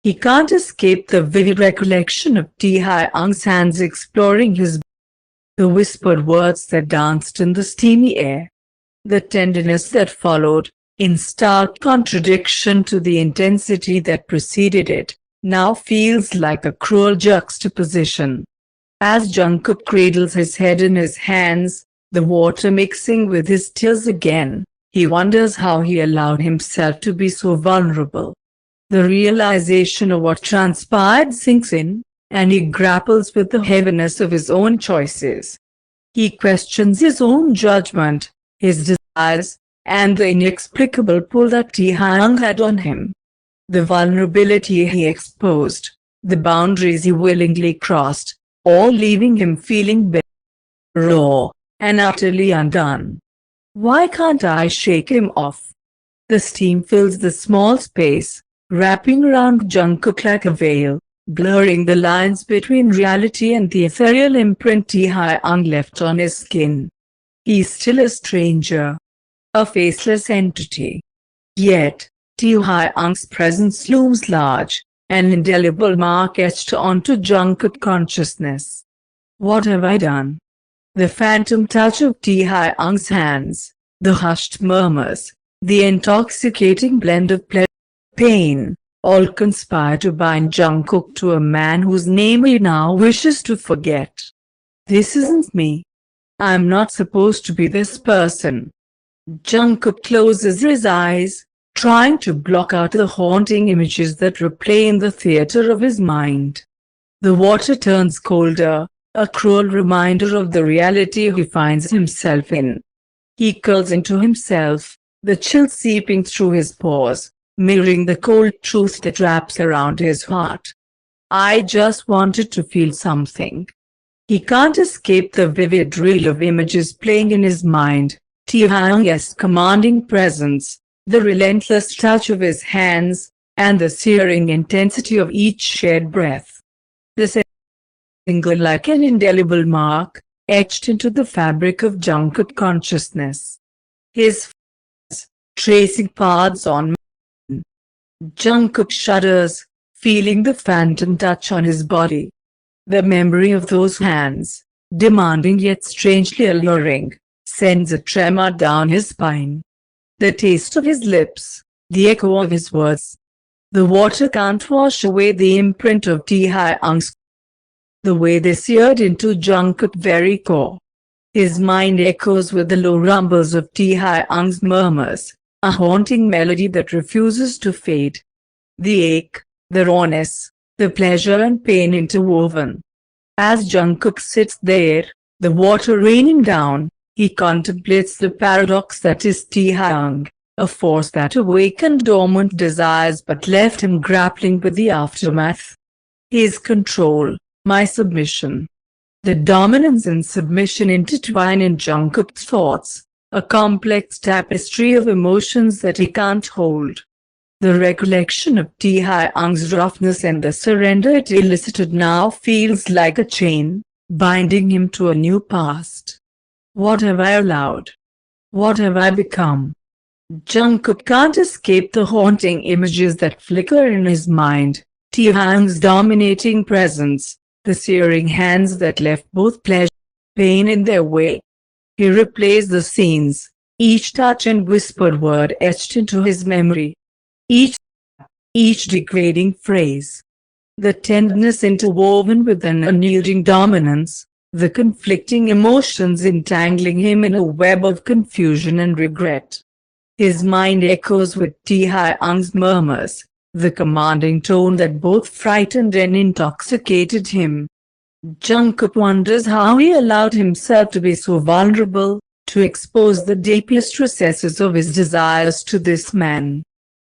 He can't escape the vivid recollection of Taehyung's hands exploring his body, the whispered words that danced in the steamy air, the tenderness that followed, in stark contradiction to the intensity that preceded it, now feels like a cruel juxtaposition. As Jungkook cradles his head in his hands, the water mixing with his tears again, he wonders how he allowed himself to be so vulnerable. The realization of what transpired sinks in, and he grapples with the heaviness of his own choices. He questions his own judgment, his desires, and the inexplicable pull that Taehyung had on him. The vulnerability he exposed, the boundaries he willingly crossed, all leaving him feeling bare, raw, and utterly undone. Why can't I shake him off? The steam fills the small space, wrapping around Jungkook like a veil, blurring the lines between reality and the ethereal imprint Taehyung left on his skin. He's still a stranger, a faceless entity. Yet, Taehyung's presence looms large, an indelible mark etched onto Jungkook consciousness. What have I done? The phantom touch of Taehyung's hands, the hushed murmurs, the intoxicating blend of pleasure and pain, all conspire to bind Jungkook to a man whose name he now wishes to forget. This isn't me. I'm not supposed to be this person. Jungkook closes his eyes, trying to block out the haunting images that replay in the theater of his mind. The water turns colder, a cruel reminder of the reality he finds himself in. He curls into himself, the chill seeping through his pores, mirroring the cold truth that wraps around his heart. I just wanted to feel something. He can't escape the vivid reel of images playing in his mind, Taehyung's commanding presence, the relentless touch of his hands, and the searing intensity of each shared breath. The single like an indelible mark, etched into the fabric of Jungkook consciousness. His fingers, tracing paths on mine. Jungkook shudders, feeling the phantom touch on his body. The memory of those hands, demanding yet strangely alluring, sends a tremor down his spine. The taste of his lips, the echo of his words. The water can't wash away the imprint of Taehyung's. The way they seared into Jungkook's very core. His mind echoes with the low rumbles of Taehyung's murmurs, a haunting melody that refuses to fade. The ache, the rawness, the pleasure and pain interwoven. As Jungkook sits there, the water raining down, he contemplates the paradox that is Taehyung, a force that awakened dormant desires but left him grappling with the aftermath. His control, my submission. The dominance and submission intertwine in Jungkook's thoughts, a complex tapestry of emotions that he can't hold. The recollection of Taehyung's roughness and the surrender it elicited now feels like a chain, binding him to a new past. What have I allowed? What have I become? Jungkook can't escape the haunting images that flicker in his mind, Taehyung's dominating presence, the searing hands that left both pleasure and pain in their way. He replays the scenes, each touch and whispered word etched into his memory. Each degrading phrase. The tenderness interwoven with an unyielding dominance, the conflicting emotions entangling him in a web of confusion and regret. His mind echoes with Taehyung's murmurs, the commanding tone that both frightened and intoxicated him. Jungkook wonders how he allowed himself to be so vulnerable, to expose the deepest recesses of his desires to this man.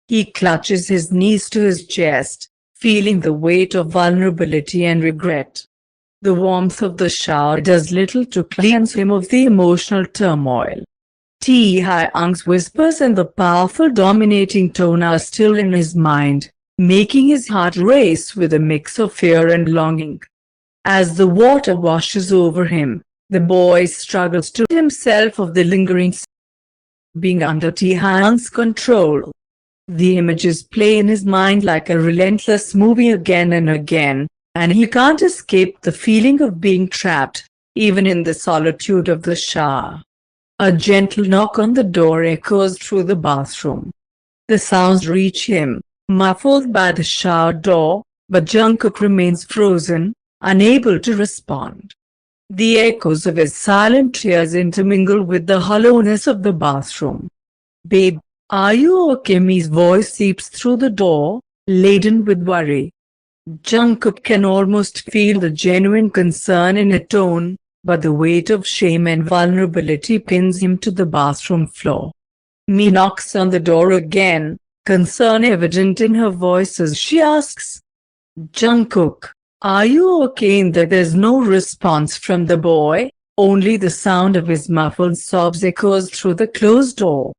He clutches his knees to his chest, feeling the weight of vulnerability and regret. The warmth of the shower does little to cleanse him of the emotional turmoil. Taehyung's whispers and the powerful dominating tone are still in his mind, making his heart race with a mix of fear and longing. As the water washes over him, the boy struggles to rid himself of the lingering being under Taehyung's control. The images play in his mind like a relentless movie again and again, and he can't escape the feeling of being trapped, even in the solitude of the shower. A gentle knock on the door echoes through the bathroom. The sounds reach him, muffled by the shower door, but Jungkook remains frozen, unable to respond. The echoes of his silent tears intermingle with the hollowness of the bathroom. "Babe, are you okay?" Mi's voice seeps through the door, laden with worry. Jungkook can almost feel the genuine concern in her tone, but the weight of shame and vulnerability pins him to the bathroom floor. Mi knocks on the door again, concern evident in her voice as she asks, "Jungkook, are you okay?" There's no response from the boy, only the sound of his muffled sobs echoes through the closed door.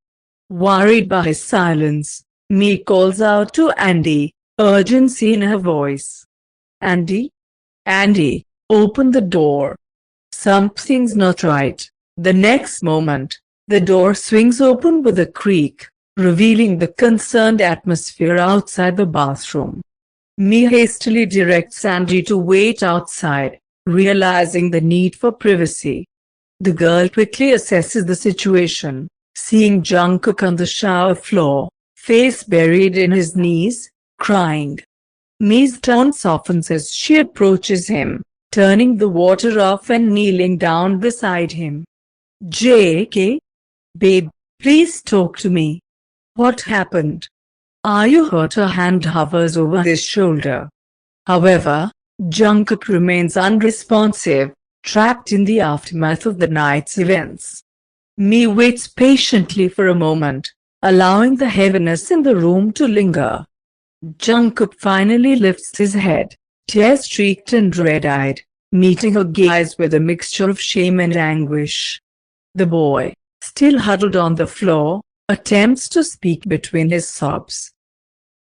Worried by his silence, Mi calls out to Andy, urgency in her voice. "Andy? Andy, open the door. Something's not right." The next moment, the door swings open with a creak, revealing the concerned atmosphere outside the bathroom. Mi hastily directs Andy to wait outside, realizing the need for privacy. The girl quickly assesses the situation, seeing Jungkook on the shower floor, face buried in his knees, crying. Mi's tone softens as she approaches him, turning the water off and kneeling down beside him. "JK? Babe, please talk to me. What happened? Are you hurt?" Her hand hovers over his shoulder. However, Jungkook remains unresponsive, trapped in the aftermath of the night's events. Mi waits patiently for a moment, allowing the heaviness in the room to linger. Jungkook finally lifts his head, tear-streaked and red-eyed, meeting her gaze with a mixture of shame and anguish. The boy, still huddled on the floor, attempts to speak between his sobs.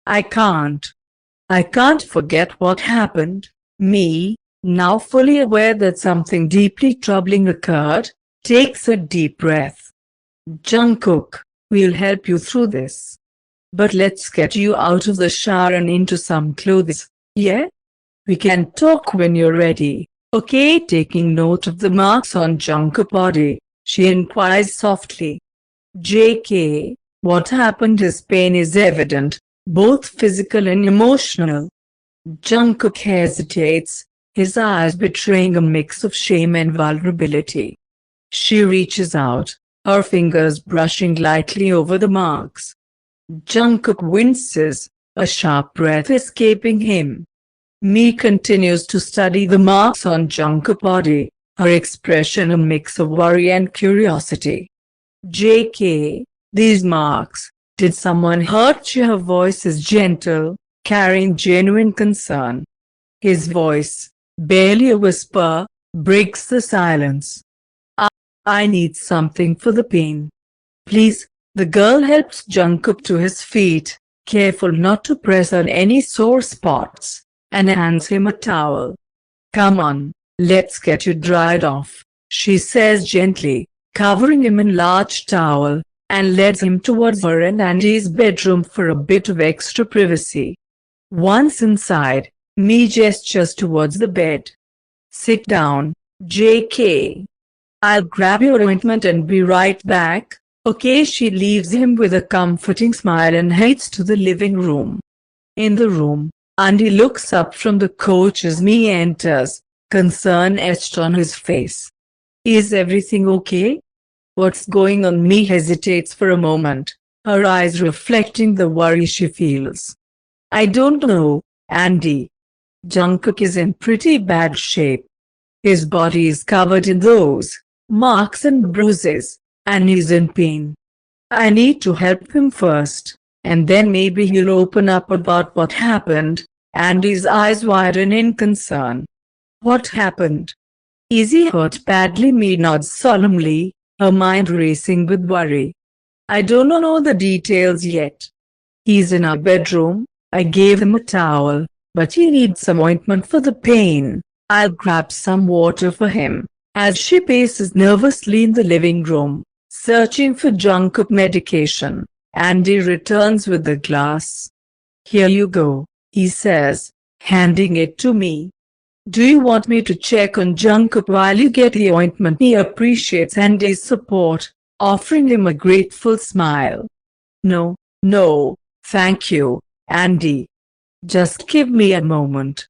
I can't forget what happened." Mi, now fully aware that something deeply troubling occurred, takes a deep breath. "Jungkook, we'll help you through this. But let's get you out of the shower and into some clothes, yeah? We can talk when you're ready, okay?" Taking note of the marks on Jungkook's body, she inquires softly. "JK, what happened?" His pain is evident, both physical and emotional. Jungkook hesitates, his eyes betraying a mix of shame and vulnerability. She reaches out, her fingers brushing lightly over the marks. Jungkook winces, a sharp breath escaping him. Mi continues to study the marks on Jungkook's body, her expression a mix of worry and curiosity. "JK, these marks, did someone hurt you?" Her voice is gentle, carrying genuine concern. His voice, barely a whisper, breaks the silence. I need something for the pain. Please." The girl helps Jungkook to his feet, careful not to press on any sore spots, and hands him a towel. "Come on, let's get you dried off," she says gently, covering him in a large towel, and leads him towards her and Andy's bedroom for a bit of extra privacy. Once inside, Mi gestures towards the bed. "Sit down, JK. I'll grab your ointment and be right back, okay?" She leaves him with a comforting smile and heads to the living room. In the room, Andy looks up from the couch as Mi enters, concern etched on his face. "Is everything okay? What's going on?" Mi hesitates for a moment, her eyes reflecting the worry she feels. "I don't know, Andy. Jungkook is in pretty bad shape. His body is covered in those marks and bruises, and he's in pain. I need to help him first, and then maybe he'll open up about what happened." Andy's eyes widen in concern. "What happened? Is he hurt badly?" Mi nods solemnly, her mind racing with worry. "I don't know the details yet. He's in our bedroom. I gave him a towel, but he needs some ointment for the pain. I'll grab some water for him." As she paces nervously in the living room, searching for Jungkook medication, Andy returns with the glass. "Here you go," he says, handing it to me. "Do you want me to check on Jungkook while you get the ointment?" He appreciates Andy's support, offering him a grateful smile. No, thank you, Andy. Just give me a moment.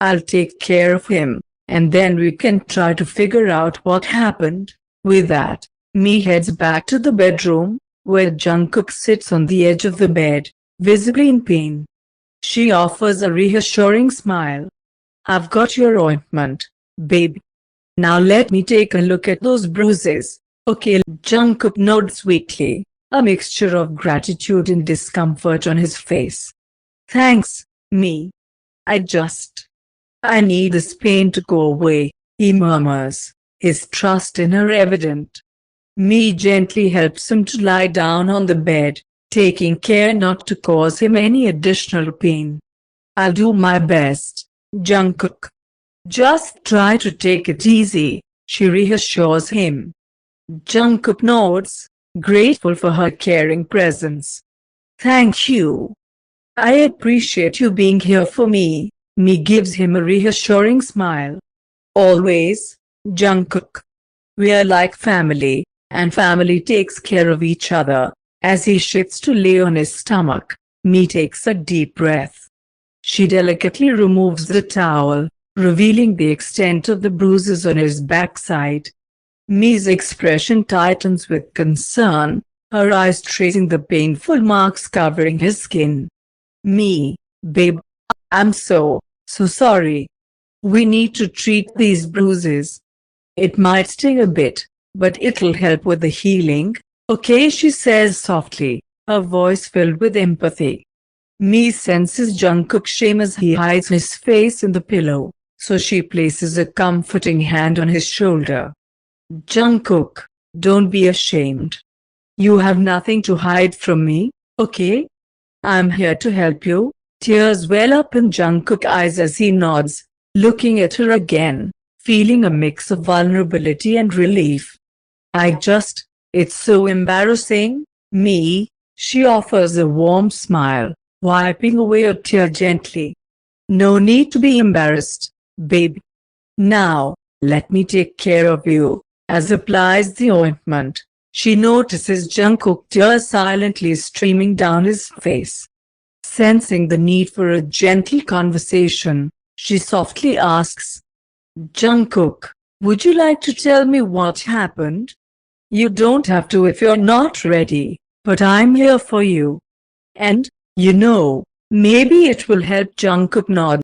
I'll take care of him, and then we can try to figure out what happened." With that, Mi heads back to the bedroom, where Jungkook sits on the edge of the bed, visibly in pain. She offers a reassuring smile. "I've got your ointment, babe. Now let me take a look at those bruises, okay?" Jungkook nods weakly, a mixture of gratitude and discomfort on his face. "Thanks, Mi. I need this pain to go away," he murmurs, his trust in her evident. Mi gently helps him to lie down on the bed, taking care not to cause him any additional pain. "I'll do my best, Jungkook. Just try to take it easy," she reassures him. Jungkook nods, grateful for her caring presence. "Thank you. I appreciate you being here for me." Mi gives him a reassuring smile. "Always, Jungkook. We are like family, and family takes care of each other." As he shifts to lay on his stomach, Mi takes a deep breath. She delicately removes the towel, revealing the extent of the bruises on his backside. Mi's expression tightens with concern, her eyes tracing the painful marks covering his skin. "Mi, babe, I'm so sorry. We need to treat these bruises. It might sting a bit, but it'll help with the healing, okay?" she says softly, her voice filled with empathy. Mi senses Jungkook's shame as he hides his face in the pillow, so she places a comforting hand on his shoulder. "Jungkook, don't be ashamed. You have nothing to hide from me, okay? I'm here to help you." Tears well up in Jungkook's eyes as he nods, looking at her again, feeling a mix of vulnerability and relief. It's so embarrassing, Mi," she offers a warm smile, wiping away a tear gently. "No need to be embarrassed, babe. Now, let me take care of you." As applies the ointment, she notices Jungkook's tears silently streaming down his face. Sensing the need for a gentle conversation, she softly asks, "Jungkook, would you like to tell me what happened? You don't have to if you're not ready, but I'm here for you. And, maybe it will help." Jungkook nods.